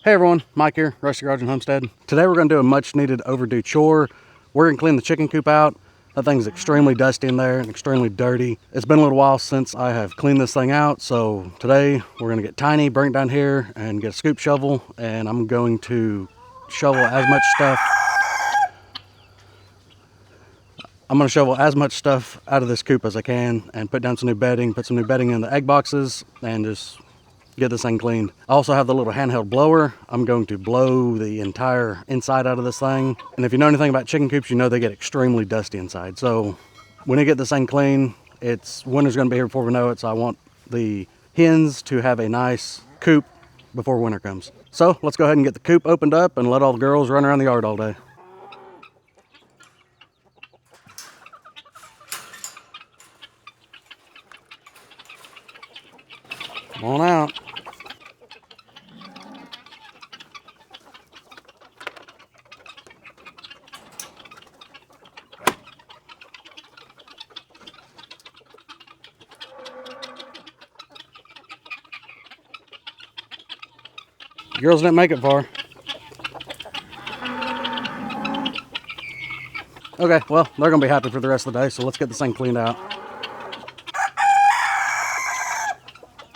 Hey everyone, Mike here, Rusty Garage and Homestead. Today we're going to do a much needed overdue chore. We're going to clean the chicken coop out. That thing's extremely dusty in there and extremely dirty. It's been a little while since I have cleaned this thing out, so today we're going to get tiny, bring it down here and get a scoop shovel, and I'm going to shovel as much stuff. I'm going to shovel as much stuff out of this coop as I can and put down some new bedding, put some new bedding in the egg boxes, and just get this thing cleaned. I also have the little handheld blower. I'm going to blow the entire inside out of this thing. And if you know anything about chicken coops, you know they get extremely dusty inside. So when I get this thing clean, winter's going to be here before we know it. So I want the hens to have a nice coop before winter comes. So let's go ahead and get the coop opened up and let all the girls run around the yard all day. Come on out. Girls didn't make it far. Okay, well, they're gonna be happy for the rest of the day, so let's get this thing cleaned out.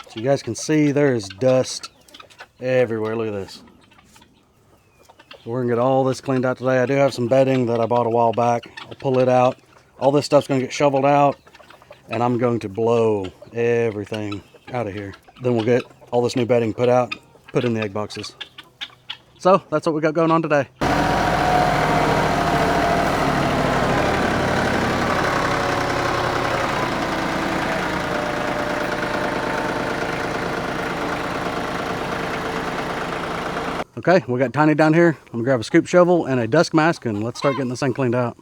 So you guys can see there is dust everywhere. Look at this. So we're gonna get all this cleaned out today. I do have some bedding that I bought a while back. I'll pull it out. All this stuff's gonna get shoveled out, and I'm going to blow everything out of here. Then we'll get all this new bedding put out, put in the egg boxes. So that's what we got going on today. Okay, we got Tiny down here. I'm gonna grab a scoop shovel and a dust mask and let's start getting this thing cleaned out.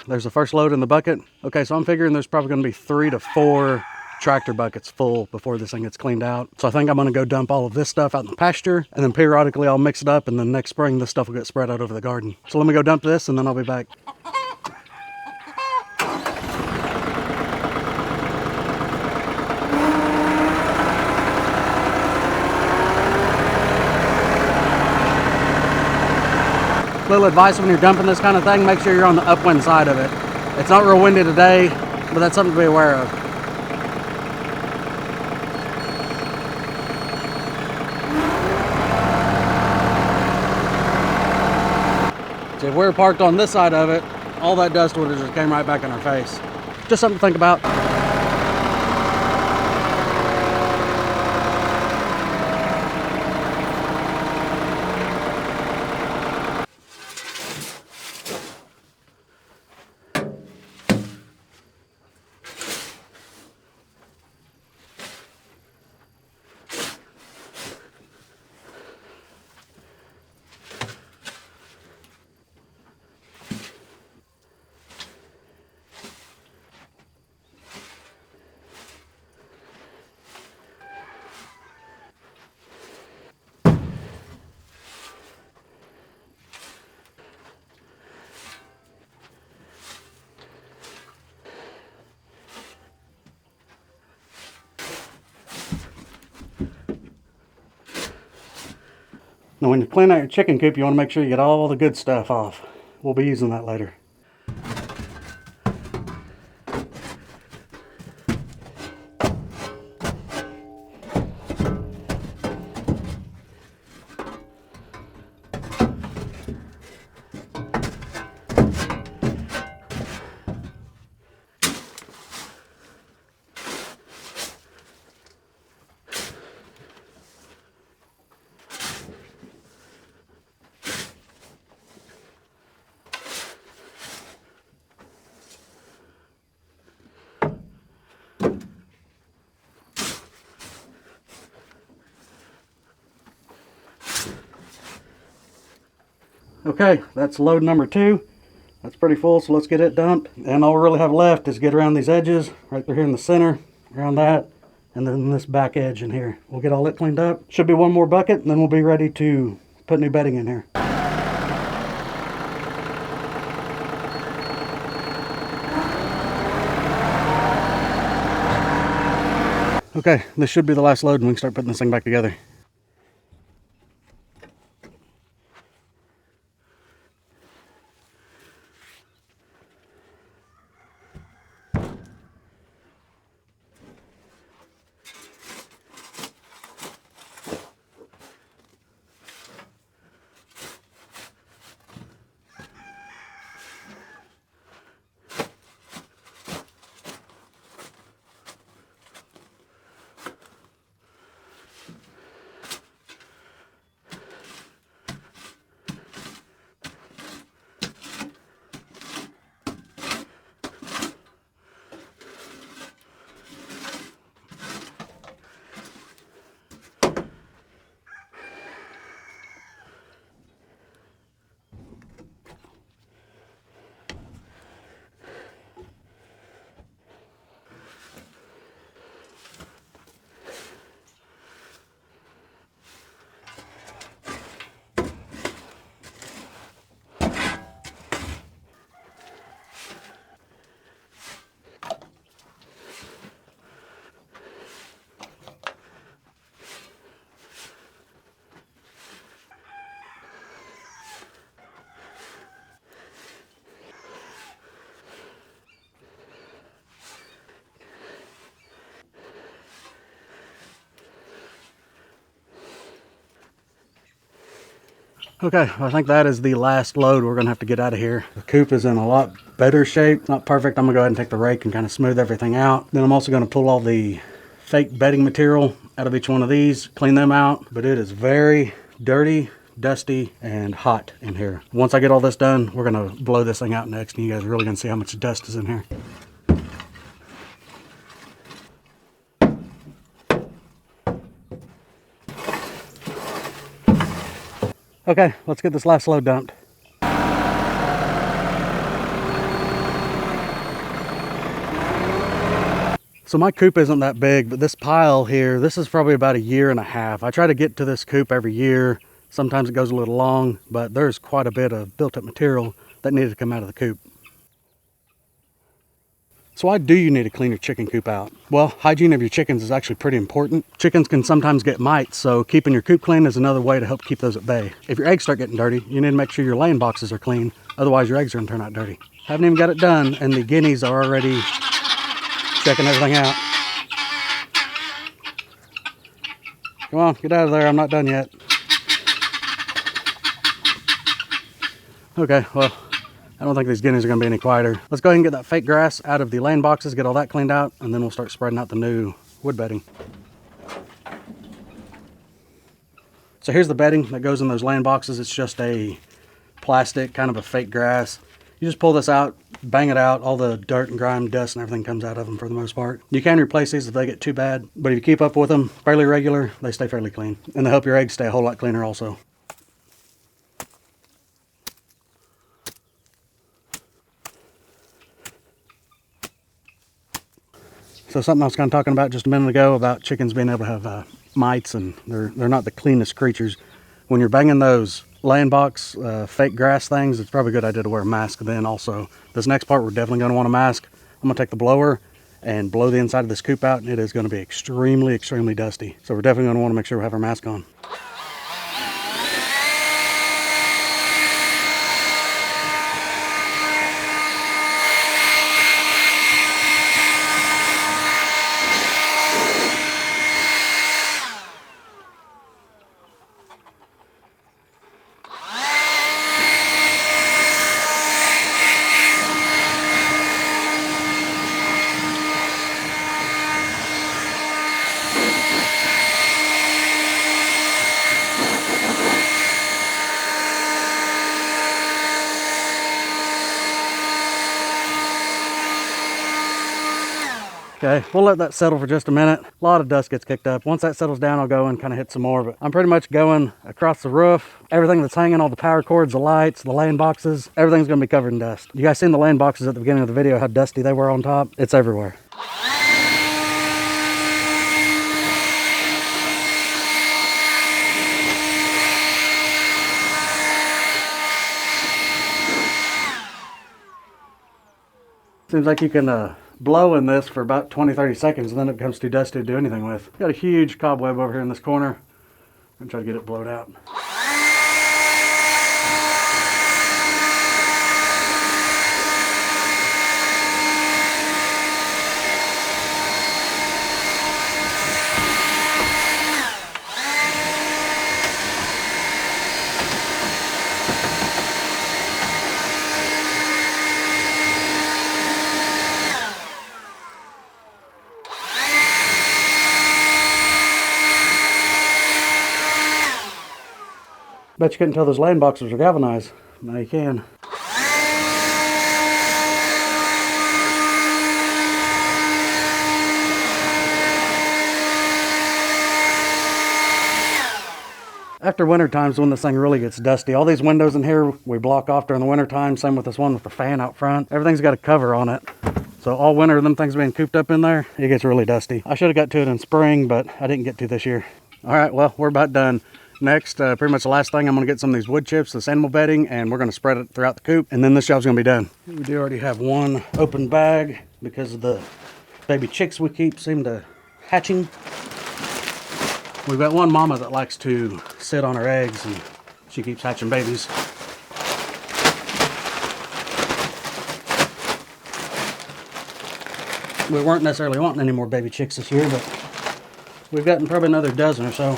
There's the first load in the bucket. Okay, so I'm figuring there's probably gonna be 3 to 4 tractor buckets full before this thing gets cleaned out. So I think I'm gonna go dump all of this stuff out in the pasture, and then periodically I'll mix it up, and then next spring this stuff will get spread out over the garden. So let me go dump this and then I'll be back. Little advice when you're dumping this kind of thing, make sure you're on the upwind side of it. It's not real windy today, but that's something to be aware of. So if we're parked on this side of it, all that dust would have just came right back in our face. Just something to think about. Now when you clean out your chicken coop, you want to make sure you get all the good stuff off. We'll be using that later. Okay, that's load number 2. That's pretty full, so let's get it dumped. And all we really have left is get around these edges, right there here in the center, around that, and then this back edge in here. We'll get all it cleaned up. Should be one more bucket, and then we'll be ready to put new bedding in here. Okay, this should be the last load, and we can start putting this thing back together. Okay, I think that is the last load we're gonna have to get out of here. The coop is in a lot better shape. Not perfect. I'm gonna go ahead and take the rake and kind of smooth everything out. Then I'm also gonna pull all the fake bedding material out of each one of these, clean them out. But it is very dirty, dusty, and hot in here. Once I get all this done, we're gonna blow this thing out next, and you guys are really gonna see how much dust is in here. Okay, let's get this last load dumped. So my coop isn't that big, but this pile here, this is probably about 1.5 years. I try to get to this coop every year. Sometimes it goes a little long, but there's quite a bit of built up material that needed to come out of the coop. So why do you need to clean your chicken coop out? Well, hygiene of your chickens is actually pretty important. Chickens can sometimes get mites, so keeping your coop clean is another way to help keep those at bay. If your eggs start getting dirty, you need to make sure your laying boxes are clean, otherwise your eggs are gonna turn out dirty. Haven't even got it done, and the guineas are already checking everything out. Come on, get out of there, I'm not done yet. Okay, well, I don't think these guineas are gonna be any quieter. Let's go ahead and get that fake grass out of the laying boxes, get all that cleaned out, and then we'll start spreading out the new wood bedding. So here's the bedding that goes in those laying boxes. It's just a plastic, kind of a fake grass. You just pull this out, bang it out, all the dirt and grime, dust and everything comes out of them for the most part. You can replace these if they get too bad, but if you keep up with them fairly regular, they stay fairly clean. And they help your eggs stay a whole lot cleaner also. So something I was kind of talking about just a minute ago about chickens being able to have mites, and they're not the cleanest creatures. When you're banging those laying box fake grass things, it's probably a good idea to wear a mask then also. This next part we're definitely going to want a mask. I'm going to take the blower and blow the inside of this coop out, and it is going to be extremely, extremely dusty. So we're definitely going to want to make sure we have our mask on. Okay, we'll let that settle for just a minute. A lot of dust gets kicked up. Once that settles down, I'll go and kind of hit some more, but I'm pretty much going across the roof. Everything that's hanging, all the power cords, the lights, the LAN boxes, everything's gonna be covered in dust. You guys seen the LAN boxes at the beginning of the video, how dusty they were on top? It's everywhere. Seems like you can blow in this for about 20-30 seconds and then it becomes too dusty to do anything with. Got a huge cobweb over here in this corner. I'm gonna try to get it blowed out. Bet you couldn't tell those LAN boxes are galvanized. Now you can. After winter times when this thing really gets dusty, all these windows in here we block off during the winter time. Same with this one with the fan out front. Everything's got a cover on it. So all winter, them things being cooped up in there, it gets really dusty. I should have got to it in spring, but I didn't get to this year. All right, well, we're about done. Next, pretty much the last thing, I'm gonna get some of these wood chips, this animal bedding, and we're gonna spread it throughout the coop, and then this job's gonna be done. We do already have one open bag because of the baby chicks we keep seem to hatching. We've got one mama that likes to sit on her eggs and she keeps hatching babies. We weren't necessarily wanting any more baby chicks this year, but we've gotten probably another dozen or so.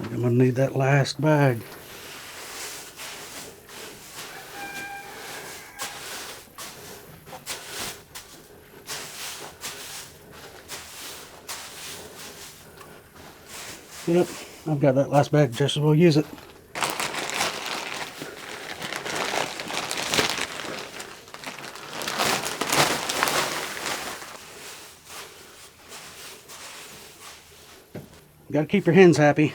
I'm gonna need that last bag. Yep, I've got that last bag just as well use it. Got to keep your hens happy.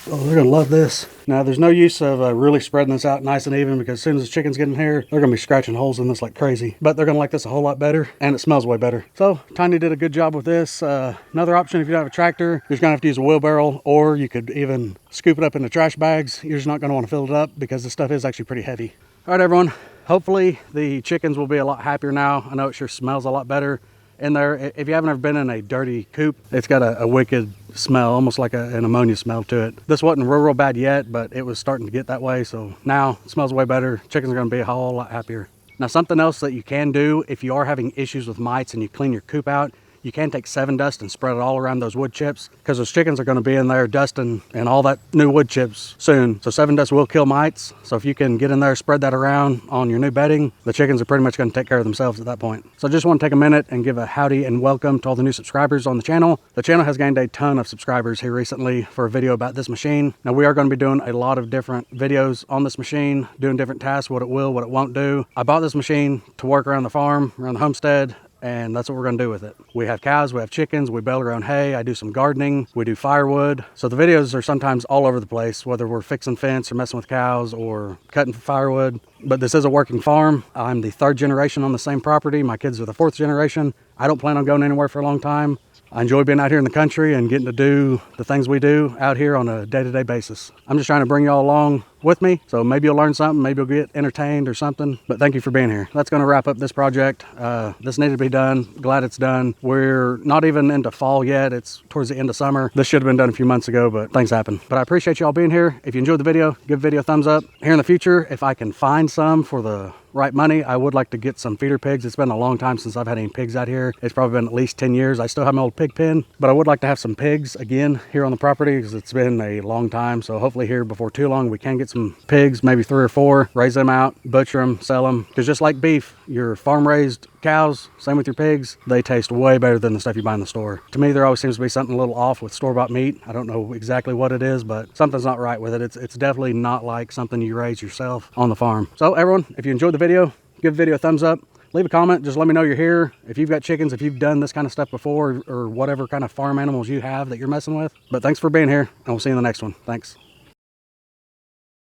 Oh, they're gonna love this. Now, there's no use of really spreading this out nice and even, because as soon as the chickens get in here, they're gonna be scratching holes in this like crazy. But they're gonna like this a whole lot better, and it smells way better. So Tiny did a good job with this. Another option, if you don't have a tractor, you're just gonna have to use a wheelbarrow, or you could even scoop it up into trash bags. You're just not gonna want to fill it up because this stuff is actually pretty heavy. All right, everyone. Hopefully the chickens will be a lot happier now. I know it sure smells a lot better in there. If you haven't ever been in a dirty coop, it's got a wicked smell, almost like an ammonia smell to it. This wasn't real bad yet, but it was starting to get that way. So now it smells way better. Chickens are going to be a whole lot happier. Now, something else that you can do if you are having issues with mites and you clean your coop out, you can take 7 dust and spread it all around those wood chips, because those chickens are going to be in there dusting and all that new wood chips soon. So 7 dust will kill mites. So if you can get in there, spread that around on your new bedding, the chickens are pretty much going to take care of themselves at that point. So I just want to take a minute and give a howdy and welcome to all the new subscribers on the channel. The channel has gained a ton of subscribers here recently for a video about this machine. Now, we are going to be doing a lot of different videos on this machine, doing different tasks, what it will, what it won't do. I bought this machine to work around the farm, around the homestead, and that's what we're gonna do with it. We have cows, we have chickens, we bale our own hay, I do some gardening, we do firewood. So the videos are sometimes all over the place, whether we're fixing fence or messing with cows or cutting firewood. But this is a working farm. I'm the 3rd generation on the same property. My kids are the 4th generation. I don't plan on going anywhere for a long time. I enjoy being out here in the country and getting to do the things we do out here on a day-to-day basis. I'm just trying to bring y'all along with me, so maybe you'll learn something, maybe you'll get entertained or something, but thank you for being here. That's gonna wrap up this project. This needed to be done. Glad it's done. We're not even into fall yet. It's towards the end of summer. This should have been done a few months ago, but things happen. But I appreciate y'all being here. If you enjoyed the video, give the video a thumbs up. Here in the future, if I can find some for the right money, I would like to get some feeder pigs. It's been a long time since I've had any pigs out here. It's probably been at least 10 years. I still have my old pig pen, but I would like to have some pigs again here on the property because it's been a long time. So hopefully here before too long, we can get some some pigs, maybe 3 or 4, raise them out, butcher them, sell them. Because just like beef, your farm-raised cows, same with your pigs, they taste way better than the stuff you buy in the store. To me, there always seems to be something a little off with store-bought meat. I don't know exactly what it is, but something's not right with it. It's definitely not like something you raise yourself on the farm. So everyone, if you enjoyed the video, give the video a thumbs up. Leave a comment, just let me know you're here. If you've got chickens, if you've done this kind of stuff before, or whatever kind of farm animals you have that you're messing with. But thanks for being here, and we'll see you in the next one. Thanks.